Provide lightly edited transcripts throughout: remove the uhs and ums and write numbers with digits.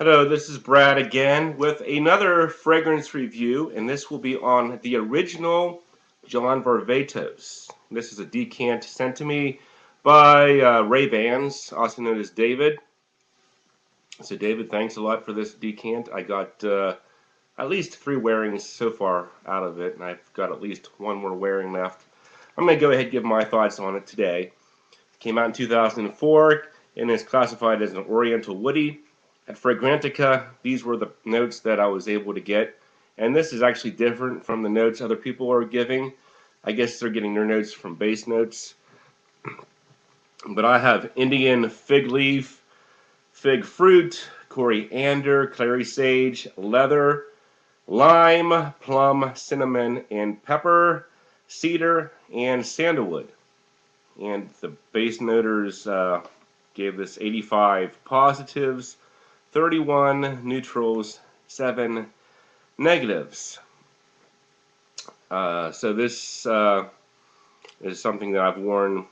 Hello, this is Brad again with another fragrance review, and this will be on the original John Varvatos. This is a decant sent to me by Ray Vans, also known as David. So David, thanks a lot for this decant. I got at least 3 wearings so far out of it, and I've got at least 1 more wearing left. I'm going to go ahead and give my thoughts on it today. It came out in 2004 and is classified as an Oriental Woody. At Fragrantica, these were the notes that I was able to get, and this is actually different from the notes other people are giving. I guess they're getting their notes from base notes. But I have Indian fig leaf, fig fruit, coriander, clary sage, leather, lime, plum, cinnamon, and pepper, cedar, and sandalwood. And the base noters gave this 85 positives, 31 neutrals, 7 negatives. So this is something that I've worn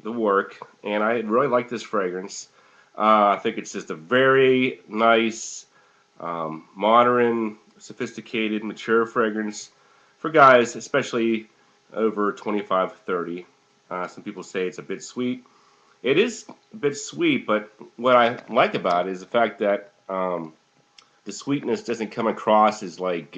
the work, and I really like this fragrance. I think it's just a very nice, modern, sophisticated, mature fragrance for guys, especially over 25, 30. Some people say it's a bit sweet. It is a bit sweet, but what I like about it is the fact that the sweetness doesn't come across as like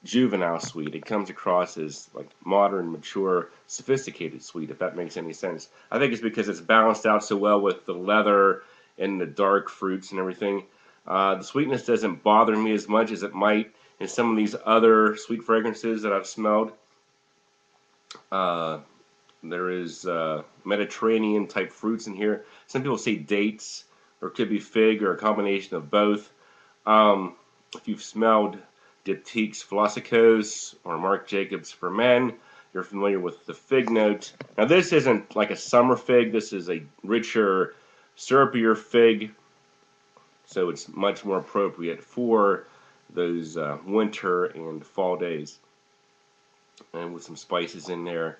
juvenile sweet. It comes across as like modern, mature, sophisticated sweet, if that makes any sense. I think it's because it's balanced out so well with the leather and the dark fruits and everything. The sweetness doesn't bother me as much as it might in some of these other sweet fragrances that I've smelled. There is Mediterranean type fruits in here. Some people say dates, or it could be fig, or a combination of both. If you've smelled Diptyque's Flossicos or Marc Jacobs for Men, you're familiar with the fig note. Now this isn't like a summer fig. This is a richer, syrupier fig, so it's much more appropriate for those winter and fall days, and with some spices in there.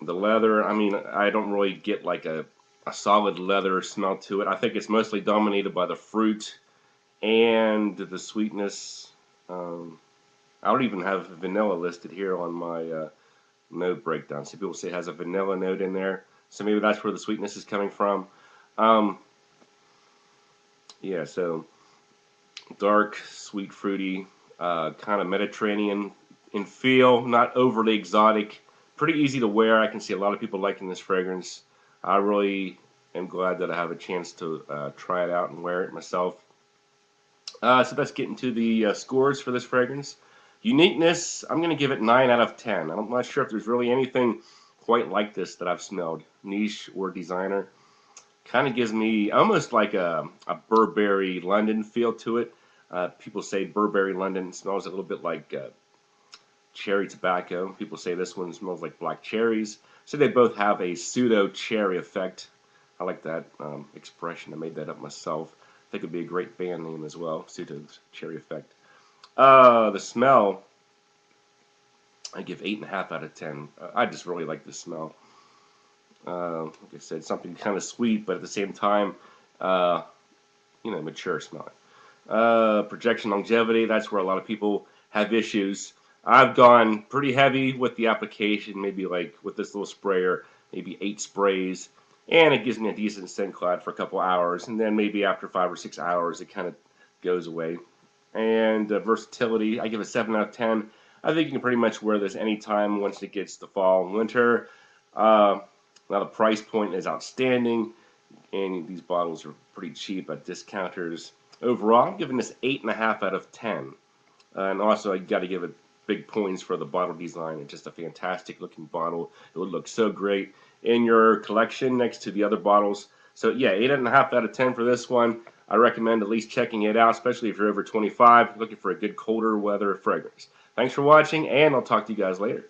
The leather, I mean, I don't really get like a solid leather smell to it. I think it's mostly dominated by the fruit and the sweetness. I don't even have vanilla listed here on my note breakdown. Some people say it has a vanilla note in there, so maybe that's where the sweetness is coming from. Yeah, so dark, sweet, fruity, kind of Mediterranean in feel, not overly exotic. Pretty easy to wear. I can see a lot of people liking this fragrance. I really am glad that I have a chance to try it out and wear it myself. So let's get into the scores for this fragrance. Uniqueness, I'm going to give it 9 out of 10. I'm not sure if there's really anything quite like this that I've smelled, niche or designer. Kind of gives me almost like a Burberry London feel to it. People say Burberry London smells a little bit like cherry tobacco. People say this one smells like black cherries. So they both have a pseudo cherry effect. I like that expression. I made that up myself. I think it would be a great band name as well, pseudo cherry effect. The smell, I give 8.5 out of 10. I just really like the smell. Like I said, something kind of sweet, but at the same time, mature smelling. Projection longevity, that's where a lot of people have issues. I've gone pretty heavy with the application, maybe like with this little sprayer, maybe 8 sprays, and it gives me a decent scent cloud for a couple hours, and then maybe after 5 or 6 hours it kind of goes away. And versatility, I give it 7 out of 10. I think you can pretty much wear this anytime once it gets to fall and winter. Now the price point is outstanding, and these bottles are pretty cheap at discounters. Overall, I'm giving this 8.5 out of 10. And also, I got to give it big points for the bottle design. It's just a fantastic looking bottle. It would look so great in your collection next to the other bottles. So yeah, 8.5 out of 10 for this one. I recommend at least checking it out, especially if you're over 25, looking for a good colder weather fragrance. Thanks for watching, and I'll talk to you guys later.